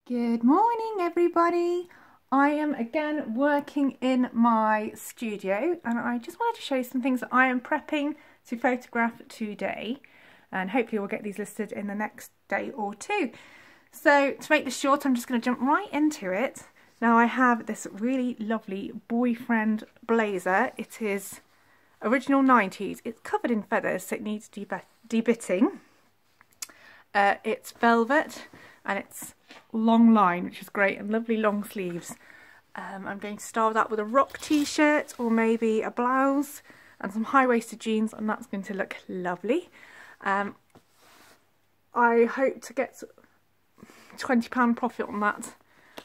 Good morning, everybody. I am again working in my studio and I just wanted to show you some things that I am prepping to photograph today, and hopefully we'll get these listed in the next day or two. So to make this short, I'm just going to jump right into it. Now I have this really lovely boyfriend blazer. It is original 90s. It's covered in feathers, so it needs debitting. It's velvet and it's long line, which is great, and lovely long sleeves. I'm going to style that with a rock t-shirt or maybe a blouse and some high-waisted jeans, and that's going to look lovely. I hope to get £20 profit on that.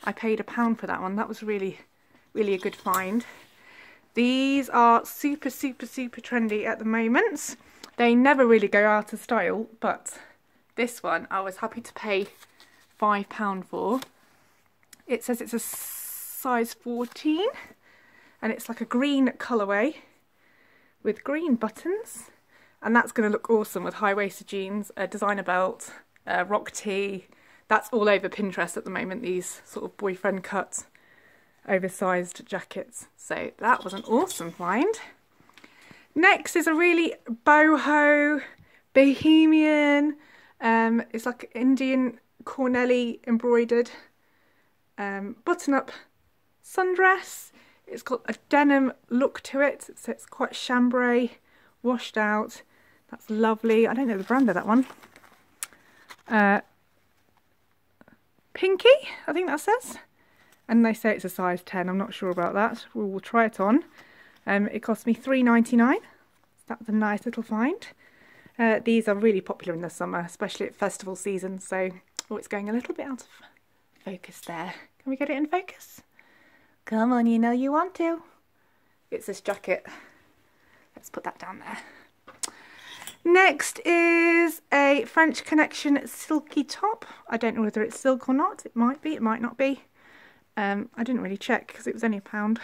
I paid £1 for that one. That was really a good find. These are super trendy at the moment. They never really go out of style, but this one I was happy to pay £5 for. It says it's a size 14 and it's like a green colourway with green buttons, and that's going to look awesome with high-waisted jeans, a designer belt, a rock tee. That's all over Pinterest at the moment, these sort of boyfriend cut oversized jackets. So that was an awesome find. Next is a really boho bohemian, it's like Indian Cornelli embroidered button-up sundress. It's got a denim look to it, so it's quite chambray, washed out. That's lovely. I don't know the brand of that one. Pinky, I think that says. And they say it's a size 10. I'm not sure about that. We will try it on. It cost me £3.99. That's a nice little find. These are really popular in the summer, especially at festival season. So, oh, it's going a little bit out of focus there. Can we get it in focus? Come on, you know you want to. It's this jacket. Let's put that down there. Next is a French Connection silky top. I don't know whether it's silk or not. It might be, it might not be. I didn't really check because it was only £1.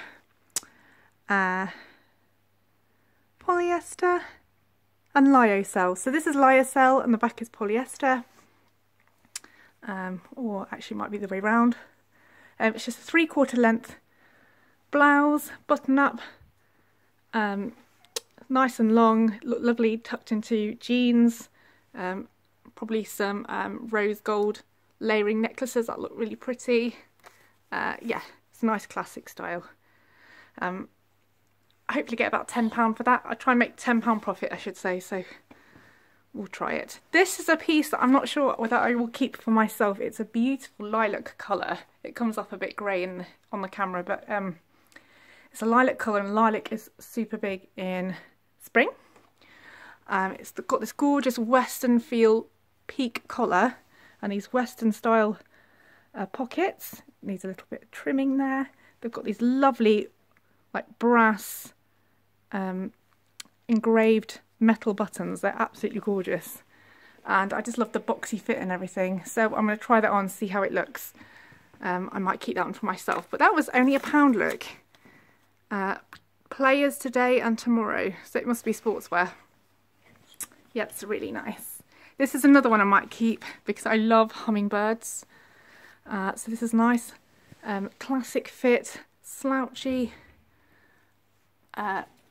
Polyester and lyocell. So this is lyocell and the back is polyester. Or actually might be the way round. It's just a 3/4 length blouse, button up, nice and long, look lovely tucked into jeans, probably some rose gold layering necklaces that look really pretty. Yeah, it's a nice classic style. I hopefully get about £10 for that. I try and make £10 profit, I should say, so we'll try it. This is a piece that I'm not sure whether I will keep for myself. It's a beautiful lilac colour. It comes off a bit grey on the camera, but it's a lilac colour, and lilac is super big in spring. It's got this gorgeous western feel peak collar and these western style pockets. It needs a little bit of trimming there. They've got these lovely like brass engraved metal buttons. They're absolutely gorgeous, and I just love the boxy fit and everything. So I'm going to try that on, see how it looks. I might keep that one for myself, but that was only £1, look. Players today and tomorrow, so it must be sportswear. Yeah, it's really nice. This is another one I might keep because I love hummingbirds. So this is nice, classic fit, slouchy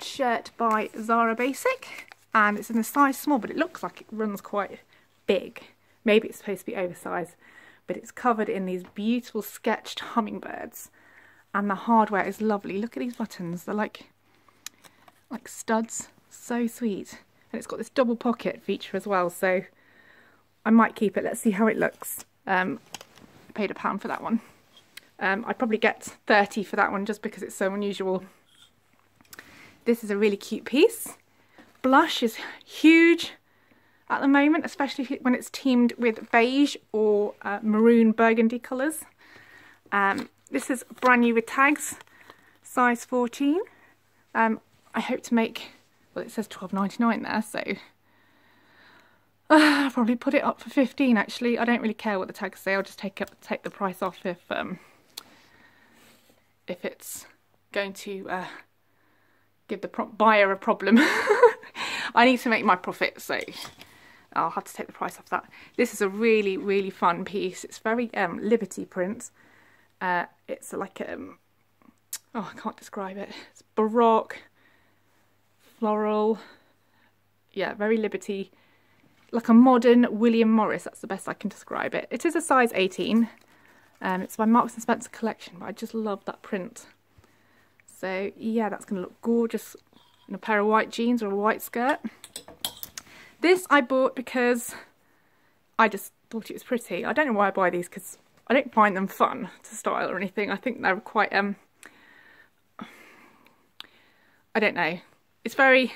shirt by Zara Basic, and it's in a size small, but it looks like it runs quite big. Maybe it's supposed to be oversized, but it's covered in these beautiful sketched hummingbirds, and the hardware is lovely. Look at these buttons, they're like studs, so sweet. And it's got this double pocket feature as well, so I might keep it. Let's see how it looks. I paid £1 for that one. I'd probably get 30 for that one just because it's so unusual. This is a really cute piece. Blush is huge at the moment, especially when it's teamed with beige or maroon burgundy colours. This is brand new with tags, size 14. I hope to make, well, it says £12.99 there, so I'll probably put it up for 15 actually. I don't really care what the tags say. I'll just take the price off if it's going to give the buyer a problem. I need to make my profit, so I'll have to take the price off that. This is a really, really fun piece. It's very Liberty print. It's like oh, I can't describe it. It's Baroque, floral, yeah, very Liberty, like a modern William Morris. That's the best I can describe it. It is a size 18. It's my Marks and Spencer collection, but I just love that print. So yeah, that's going to look gorgeous in a pair of white jeans or a white skirt. This I bought because I just thought it was pretty. I don't know why I buy these, because I don't find them fun to style or anything. I think they're quite, I don't know. It's very,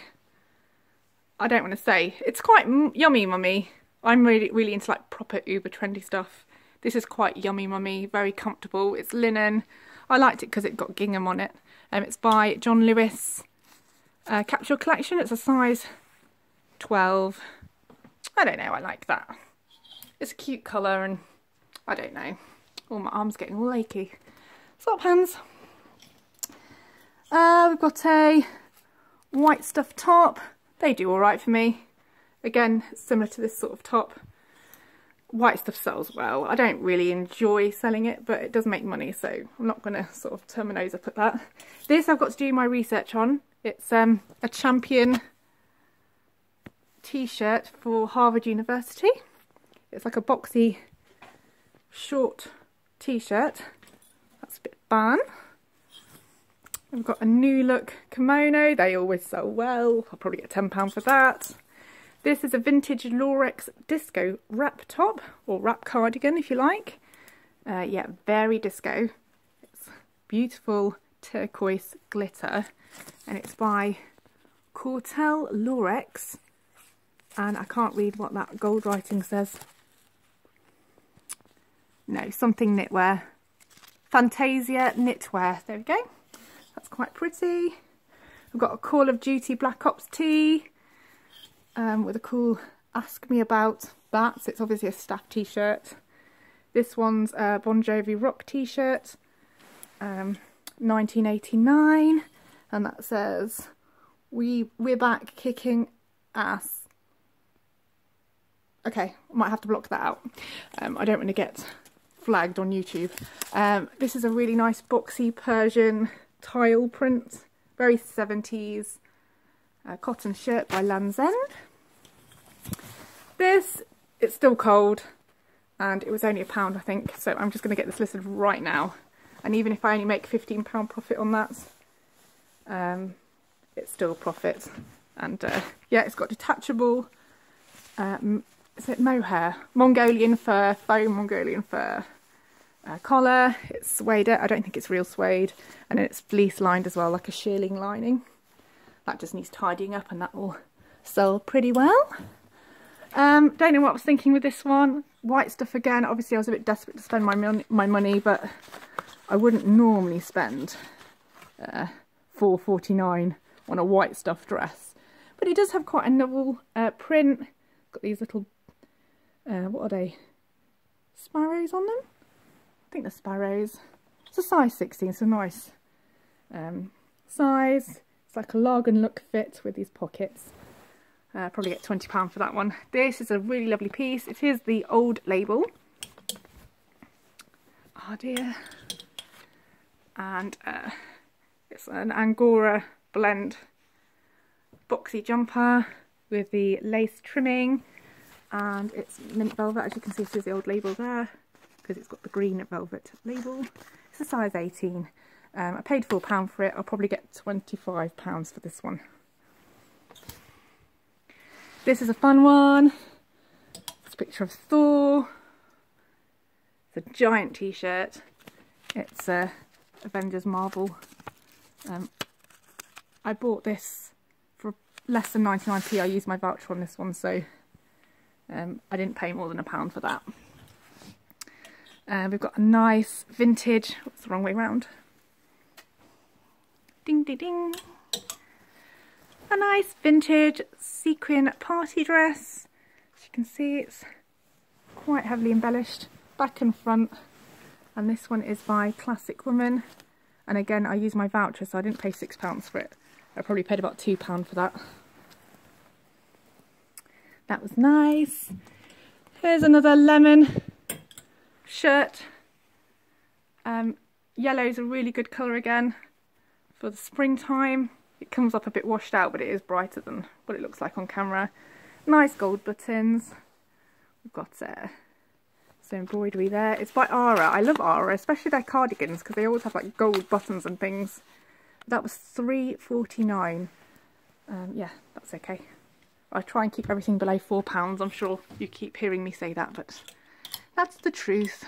I don't want to say, it's quite yummy mummy. I'm really into like proper uber trendy stuff. This is quite yummy mummy, very comfortable. It's linen. I liked it because it got gingham on it. It's by John Lewis Capsule Collection. It's a size 12. I don't know, I like that. It's a cute colour and I don't know. Oh, my arm's getting all achy. Swap hands. We've got a white stuff top. They do alright for me. Again, similar to this sort of top. White stuff sells well. I don't really enjoy selling it, but it does make money, so I'm not going to sort of turn my nose up at that. This I've got to do my research on. It's a Champion t-shirt for Harvard University. It's like a boxy short t-shirt. That's a bit fun. We've got a New Look kimono. They always sell well. I'll probably get £10 for that. This is a vintage Lorex disco wrap top, or wrap cardigan if you like. Yeah, very disco. It's beautiful turquoise glitter, and it's by Cortel Lorex, and I can't read what that gold writing says. No, something knitwear. Fantasia knitwear. There we go. That's quite pretty. We've got a Call of Duty Black Ops tee. With a cool Ask Me About That. So it's obviously a staff t-shirt. This one's a Bon Jovi Rock t-shirt, 1989, and that says we're back kicking ass. Okay, I might have to block that out. I don't want to get flagged on YouTube. This is a really nice boxy Persian tile print, very 70s cotton shirt by Land's End. This, it's still cold, and it was only £1 I think, so I'm just going to get this listed right now. And even if I only make £15 profit on that, it's still a profit. And yeah, it's got detachable, is it mohair? Mongolian fur, faux Mongolian fur collar. It's suede. I don't think it's real suede. And then it's fleece lined as well, like a shearling lining. That just needs tidying up and that will sell pretty well. Don't know what I was thinking with this one. White stuff again. Obviously I was a bit desperate to spend my money, but I wouldn't normally spend $4.49 on a white stuff dress. But it does have quite a novel print. Got these little, what are they? Sparrows on them? I think they're sparrows. It's a size 16, so nice size. It's like a Largan look fit with these pockets. Probably get £20 for that one. This is a really lovely piece. It is the old label. Oh dear. And it's an Angora blend boxy jumper with the lace trimming, and it's mint velvet. As you can see, it says the old label there because it's got the green velvet label. It's a size 18. I paid £4 for it. I'll probably get £25 for this one. This is a fun one. It's a picture of Thor. It's a giant t-shirt. It's Avengers Marvel. I bought this for less than 99p. I used my voucher on this one, so I didn't pay more than £1 for that. We've got a nice vintage, what's the wrong way round? Ding ding ding. A nice vintage sequin party dress. As you can see, it's quite heavily embellished, back and front. And this one is by Classic Woman. And again, I used my voucher, so I didn't pay £6 for it. I probably paid about £2 for that. That was nice. Here's another lemon shirt. Yellow's a really good colour again for the springtime. It comes up a bit washed out, but it is brighter than what it looks like on camera. Nice gold buttons. We've got some embroidery there. It's by Ara. I love Ara, especially their cardigans, because they always have like gold buttons and things. That was £3.49. Yeah, that's okay. I try and keep everything below £4. I'm sure you keep hearing me say that, but that's the truth.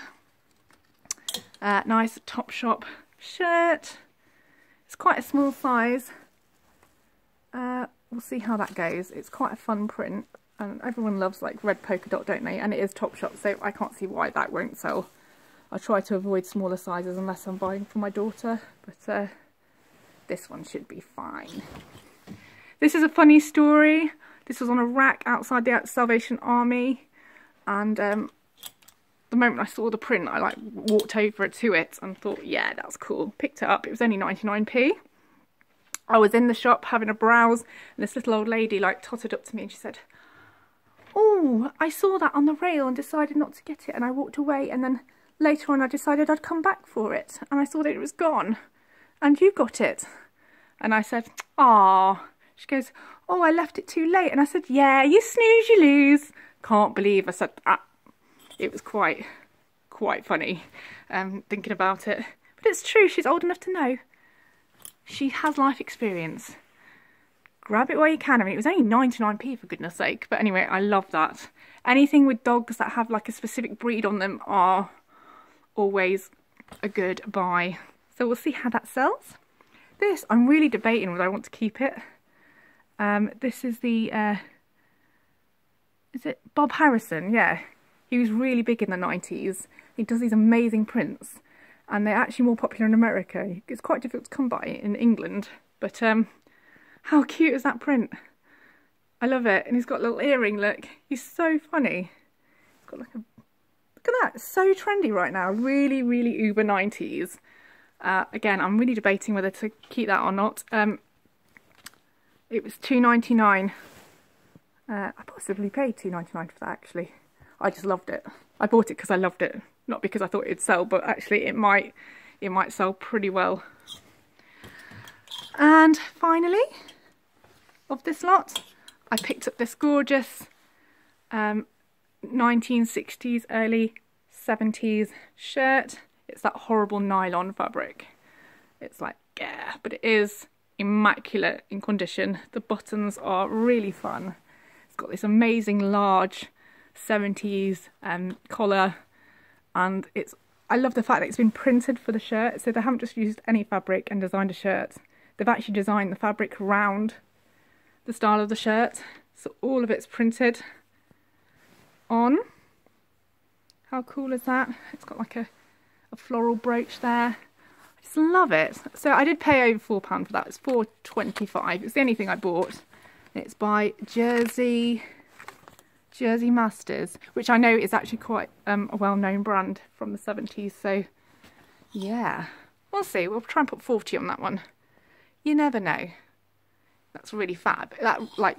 Nice Topshop shirt. It's quite a small size. We'll see how that goes. It's quite a fun print, and everyone loves like red polka dot, don't they? And it is Topshop, so I can't see why that won't sell. I try to avoid smaller sizes unless I'm buying for my daughter, but this one should be fine. This is a funny story. This was on a rack outside the Salvation Army, and the moment I saw the print, I like walked over to it and thought, yeah, that's cool. Picked it up. It was only 99p. I was in the shop having a browse, and this little old lady like tottered up to me and she said, "Oh, I saw that on the rail and decided not to get it." And I walked away, and then later on I decided I'd come back for it, and I saw that it was gone, and you got it. And I said, "Ah." She goes, "Oh, I left it too late." And I said, "Yeah, you snooze, you lose." Can't believe I said that. It was quite funny thinking about it. But it's true, she's old enough to know. She has life experience. Grab it while you can. I mean, it was only 99p for goodness sake. But anyway, I love that. Anything with dogs that have like a specific breed on them are always a good buy. So we'll see how that sells. This, I'm really debating whether I want to keep it. This is the, is it Bob Harrison? Yeah. He was really big in the 90s. He does these amazing prints, and they're actually more popular in America. It's quite difficult to come by in England, but how cute is that print? I love it. And he's got a little earring, look. He's so funny. He's got like a, look at that, it's so trendy right now. Really, really uber 90s. Again, I'm really debating whether to keep that or not. It was £2.99. I possibly paid £2.99 for that, actually. I just loved it. I bought it because I loved it, not because I thought it'd sell, but actually it might sell pretty well. And finally, of this lot, I picked up this gorgeous 1960s, early 70s shirt. It's that horrible nylon fabric. It's like, yeah, but it is immaculate in condition. The buttons are really fun. It's got this amazing large 70s collar, and I love the fact that it's been printed for the shirt, so they haven't just used any fabric and designed a shirt. They've actually designed the fabric around the style of the shirt, so all of it's printed on. How cool is that? It's got like a floral brooch there. I just love it. So I did pay over £4 for that. It's £4.25. It's the only thing I bought. It's by Jersey Masters, which I know is actually quite a well-known brand from the 70s. So yeah, we'll see. We'll try and put 40 on that one. You never know. That's really fab. That, like,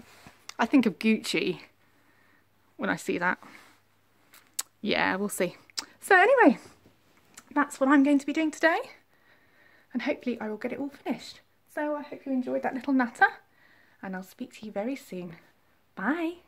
I think of Gucci when I see that. Yeah, we'll see. So anyway, that's what I'm going to be doing today, and hopefully I will get it all finished. So I hope you enjoyed that little natter, and I'll speak to you very soon. Bye.